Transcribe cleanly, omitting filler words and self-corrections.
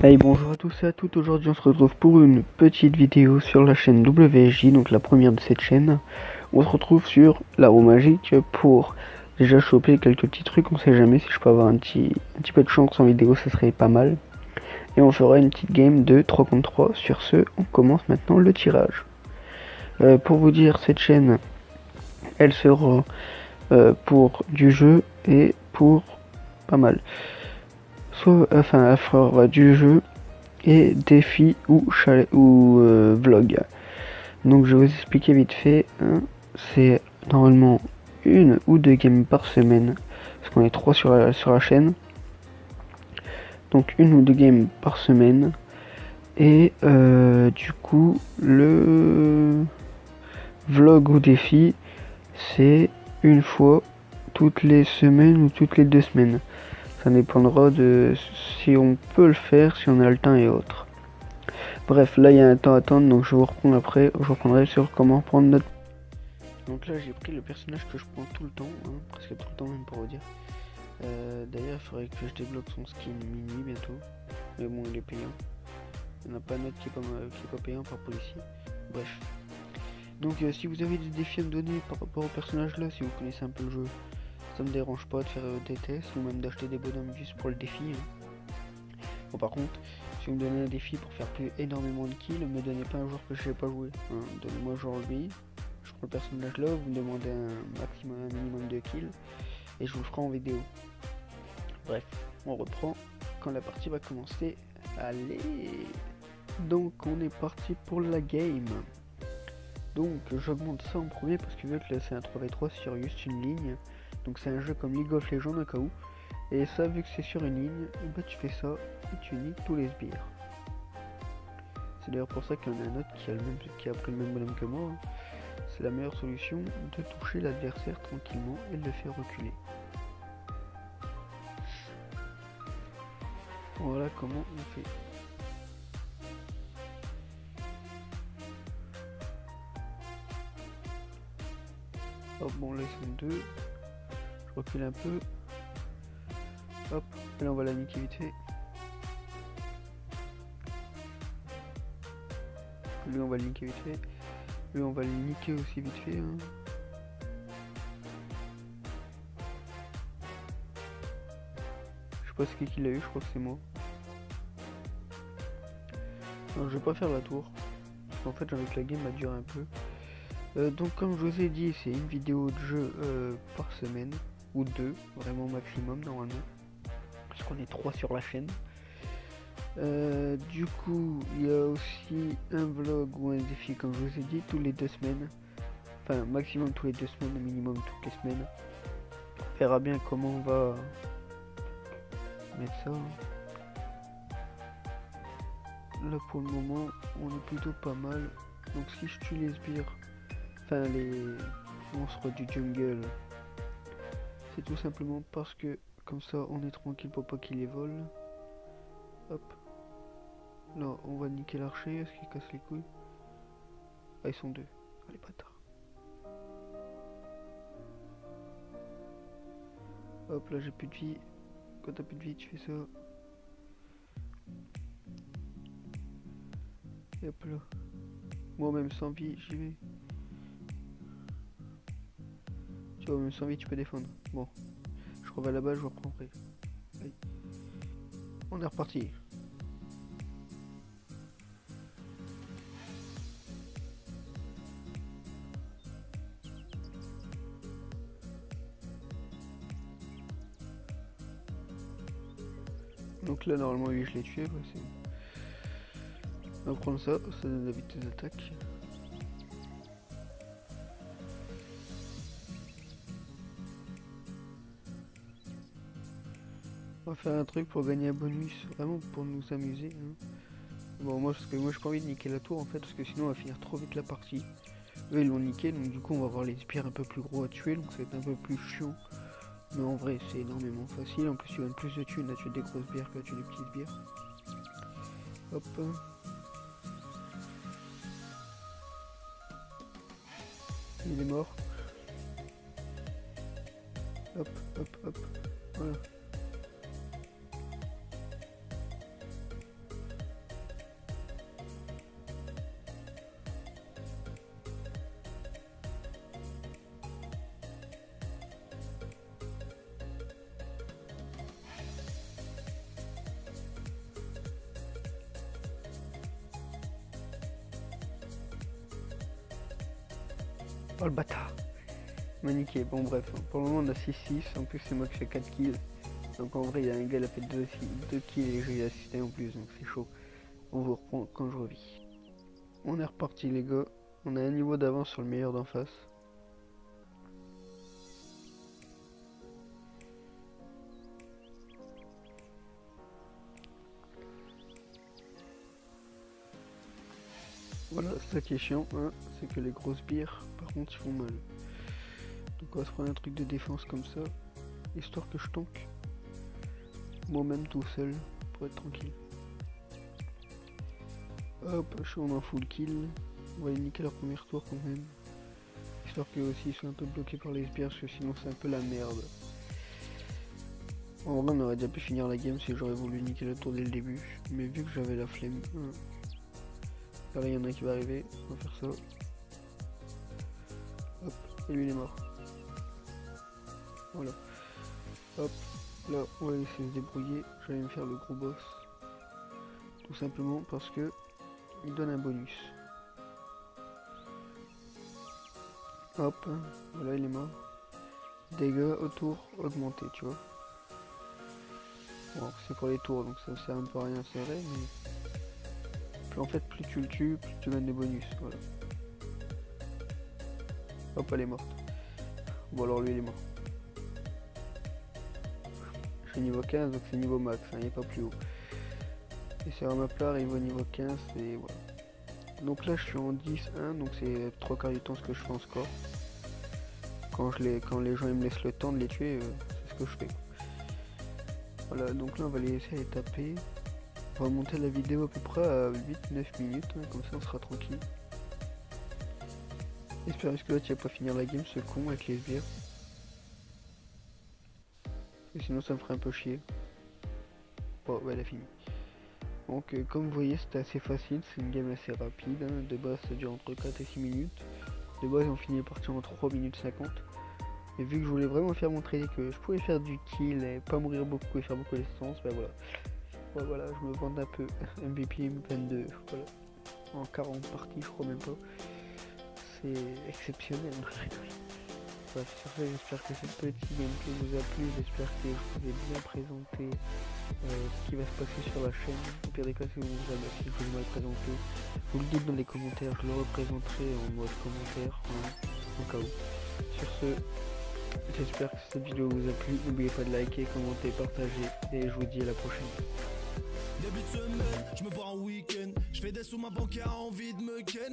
Hey, bonjour à tous et à toutes, aujourd'hui on se retrouve pour une petite vidéo sur la chaîne WSJ, donc la première de cette chaîne. On se retrouve sur la roue magique pour déjà choper quelques petits trucs, on sait jamais si je peux avoir un petit peu de chance en vidéo, ça serait pas mal. Et on fera une petite game de 3 contre 3, sur ce on commence maintenant le tirage. Pour vous dire, cette chaîne, elle sera pour du jeu et pour pas mal. Enfin, elle fera du jeu et défi ou vlog. Donc je vais vous expliquer vite fait, hein. C'est normalement une ou deux games par semaine, parce qu'on est 3 sur la chaîne. Donc une ou deux games par semaine. Et du coup le vlog ou défi, c'est une fois toutes les semaines ou toutes les 2 semaines. Ça dépendra de si on peut le faire, si on a le temps et autres. Bref, là il y a un temps à attendre, donc je vous reprends après, je reprendrai sur comment prendre notre... Donc là j'ai pris le personnage que je prends tout le temps, hein, presque tout le temps même pour vous dire. D'ailleurs il faudrait que je débloque son skin minuit bientôt, mais bon il est payant. Il n'y en a pas un autre qui est pas payant par policier. Bref. Donc si vous avez des défis à me donner par rapport au personnage là, si vous connaissez un peu le jeu, ça me dérange pas de faire des tests ou même d'acheter des bonhommes juste pour le défi. Hein. Bon par contre, si vous me donnez un défi pour faire plus énormément de kills, me donnez pas un joueur que je sais pas jouer. Hein. Donnez-moi genre lui, je prends le personnage là, vous me demandez un minimum de kills et je vous le ferai en vidéo. Bref, on reprend quand la partie va commencer. Allez, donc on est parti pour la game. Donc j'augmente ça en premier parce que vu que là c'est un 3v3 sur juste une ligne, donc c'est un jeu comme League of Legends au cas où. Et ça, vu que c'est sur une ligne, bah tu fais ça et tu niques tous les sbires. C'est d'ailleurs pour ça qu'il y en a un autre qui a pris le même bonhomme que moi. Hein. C'est la meilleure solution de toucher l'adversaire tranquillement et de le faire reculer. Voilà comment on fait. Hop, bon là ils sont deux. Je recule un peu. Hop, et là on va la niquer vite fait. Lui on va le niquer vite fait. Lui on va le niquer aussi vite fait. Hein. Je sais pas ce qu'il a eu, je crois que c'est moi. Non, je vais pas faire la tour. Parce qu'en fait avec la game elle dure un peu. Donc comme je vous ai dit, c'est une vidéo de jeu par semaine. Ou deux, vraiment maximum normalement. Parce qu'on est 3 sur la chaîne. Du coup, il y a aussi un vlog ou un défi, comme je vous ai dit, tous les 2 semaines. Enfin, maximum tous les 2 semaines, minimum toutes les semaines. On verra bien comment on va mettre ça. Là, pour le moment, on est plutôt pas mal. Donc, si je tue les sbires, enfin, les monstres du jungle, c'est tout simplement parce que, comme ça, on est tranquille pour pas qu'ils les volent. Hop. Là, on va niquer l'archer, est-ce qu'il casse les couilles? Ah, ils sont deux. Allez, bâtard. Hop, là j'ai plus de vie. Quand t'as plus de vie, tu fais ça. Et hop là. Moi, même sans vie, j'y vais. Tu vois, même sans vie, tu peux défendre. Bon, je reviens là-bas, je vous reprendrai. Allez. On est reparti. Donc là, normalement, lui, je l'ai tué. On va prendre ça, ça donne la vitesse d'attaque. On va faire un truc pour gagner un bonus, vraiment pour nous amuser. Hein. Bon, moi, parce que moi, j'ai pas envie de niquer la tour en fait, parce que sinon, on va finir trop vite la partie. Eux, ils l'ont niqué, donc du coup, on va avoir les sbires un peu plus gros à tuer, donc ça va être un peu plus chiant. Mais en vrai, c'est énormément facile. En plus, tu gagnes plus de thunes à tuer des grosses bières qu'à tuer des petites bières. Hop. Il est mort. Hop, hop, hop. Voilà. Oh le bâtard. Maniqué. Bon bref, pour le moment on a 6-6, en plus c'est moi qui fais 4 kills. Donc en vrai il y a un gars qui a fait 2 kills et j'ai assisté en plus, donc c'est chaud. On vous reprend quand je revis. On est reparti les gars, on a un niveau d'avance sur le meilleur d'en face. Voilà, c'est ça qui est chiant, hein, c'est que les grosses bières, par contre, ils font mal. Donc on va se prendre un truc de défense comme ça, histoire que je tank moi-même tout seul, pour être tranquille. Hop, je suis en full kill, on va les niquer leur premier tour quand même. Histoire qu'eux aussi ils soient un peu bloqués par les sbires, parce que sinon c'est un peu la merde. En vrai on aurait déjà pu finir la game si j'aurais voulu niquer le tour dès le début, mais vu que j'avais la flemme... Là il y en a un qui va arriver, on va faire ça. Hop, et lui il est mort. Voilà. Hop, là on va laisser se débrouiller, je vais me faire le gros boss. Tout simplement parce que il donne un bonus. Hop, voilà il est mort. Dégâts autour augmentés, tu vois. Bon, c'est pour les tours donc ça sert un peu à rien, c'est vrai, mais en fait plus tu le tues, plus tu gagnes des bonus, voilà. Hop, elle est morte. Bon alors lui il est mort. Je suis niveau 15 donc c'est niveau max, hein, il n'est pas plus haut. Et c'est un map là arrive au niveau 15 et voilà. Donc là je suis en 10-1 donc c'est 3/4 du temps ce que je fais en score. Quand les gens ils me laissent le temps de les tuer, c'est ce que je fais. Voilà, donc là on va les laisser les taper. On va monter la vidéo à peu près à 8-9 minutes, hein, comme ça on sera tranquille. J'espère que là tu vas pas finir la game ce con avec les sbires. Et sinon ça me ferait un peu chier. Bon ouais elle a fini. Donc comme vous voyez c'était assez facile, c'est une game assez rapide, hein. De base ça dure entre 4 et 6 minutes. De base on finit les parties en 3 minutes 50. Et vu que je voulais vraiment faire montrer que je pouvais faire du kill et pas mourir beaucoup et faire beaucoup d'essence, ben voilà. Ouais, voilà, je me vante un peu. MVP M22, voilà. En 40 parties, je crois même pas. C'est exceptionnel. Bref, sur ça, j'espère que cette petite gameplay vous a plu. J'espère que je vous ai bien présenté ce qui va se passer sur la chaîne. Au pire des cas, si vous si je vous l'ai mal présenté, vous le dites dans les commentaires. Je le représenterai en mode commentaire, hein, au cas où. Sur ce, j'espère que cette vidéo vous a plu. N'oubliez pas de liker, commenter, partager. Et je vous dis à la prochaine. Début de semaine, je me vois en week-end. Je fais des sous, ma banquière a envie de me ken.